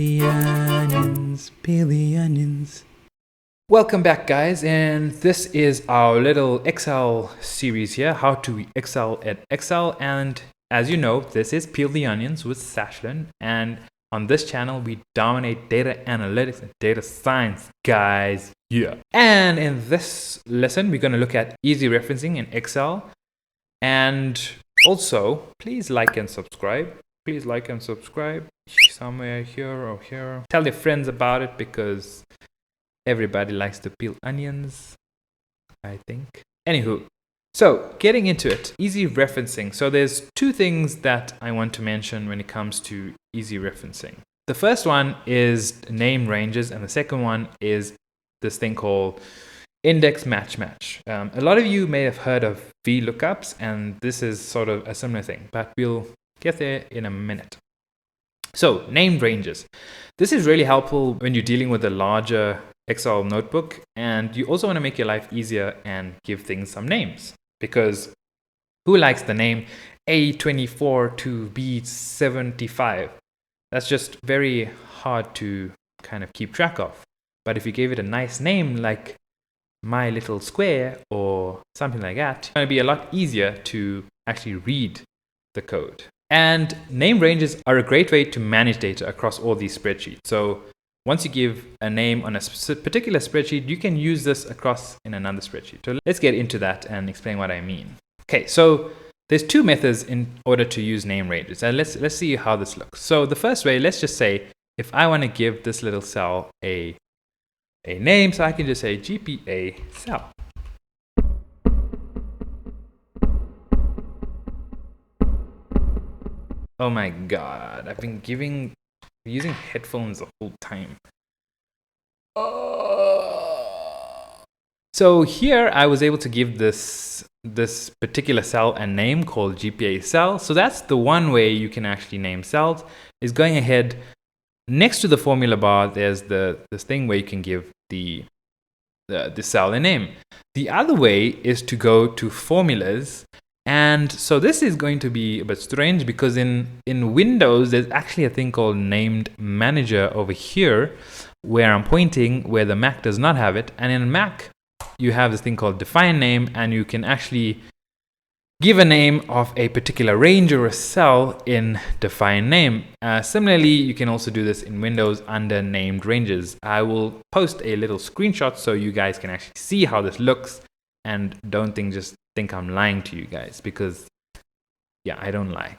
the onions, peel the onions. Welcome back, guys, and this is our little Excel series here, how to excel at Excel. And as you know, this is Peel the Onions with Sashlin, and on this channel we dominate data analytics and data science, guys. Yeah. And in this lesson we're going to look at easy referencing in Excel. And also, please like and subscribe. Please like and subscribe somewhere here or here. Tell your friends about it because everybody likes to peel onions, I think. Anywho, so getting into it, easy referencing. So there's two things that I want to mention when it comes to easy referencing. The first one is name ranges, and the second one is this thing called index match. A lot of you may have heard of VLOOKUPs, and this is sort of a similar thing, but we'll get there in a minute. So named ranges. This is really helpful when you're dealing with a larger Excel notebook, and you also want to make your life easier and give things some names, because who likes the name A24 to B75? That's just very hard to kind of keep track of. But if you gave it a nice name like My Little Square or something like that, it's going to be a lot easier to actually read the code. And name ranges are a great way to manage data across all these spreadsheets. So once you give a name on a particular spreadsheet, you can use this across in another spreadsheet. So let's get into that and explain what I mean. Okay, so there's two methods in order to use name ranges. And let's see how this looks. So the first way, let's just say if I want to give this little cell a name, so I can just say GPA cell. Oh my god, I've been using headphones the whole time. So here I was able to give this particular cell a name called GPA cell. So that's the one way you can actually name cells, is going ahead next to the formula bar. There's this thing where you can give the cell a name. The other way is to go to formulas. And so this is going to be a bit strange because in Windows, there's actually a thing called named manager over here where I'm pointing, where the Mac does not have it. And in Mac, you have this thing called define name, and you can actually give a name of a particular range or a cell in define name. Similarly, you can also do this in Windows under named ranges. I will post a little screenshot so you guys can actually see how this looks, and don't just think I'm lying to you guys, because yeah, I don't lie.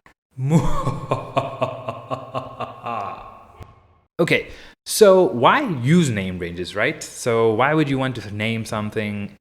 Okay, so why use name ranges, right? So why would you want to name something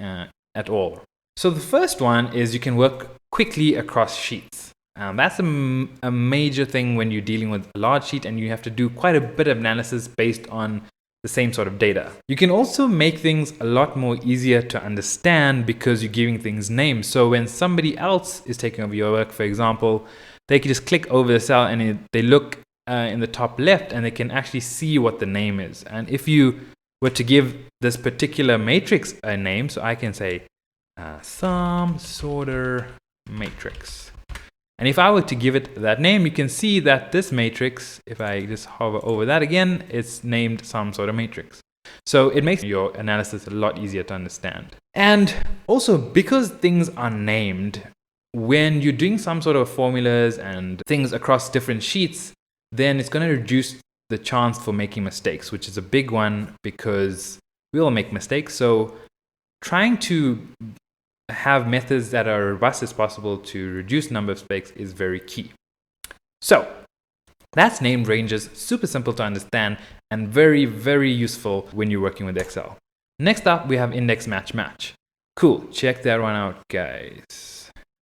at all? So the first one is you can work quickly across sheets. That's a major thing when you're dealing with a large sheet and you have to do quite a bit of analysis based on the same sort of data. You can also make things a lot more easier to understand because you're giving things names. So when somebody else is taking over your work, for example, they can just click over the cell and they look in the top left and they can actually see what the name is. And if you were to give this particular matrix a name, so I can say sum sorter matrix. And if I were to give it that name, you can see that this matrix, if I just hover over that again, it's named some sort of matrix. So it makes your analysis a lot easier to understand. And also, because things are named, when you're doing some sort of formulas and things across different sheets, then it's going to reduce the chance for making mistakes, which is a big one because we all make mistakes. So trying to have methods that are robust as possible to reduce number of mistakes is very key. So that's named ranges, super simple to understand and very, very useful when you're working with Excel. Next up, we have index match. Cool, check that one out, guys.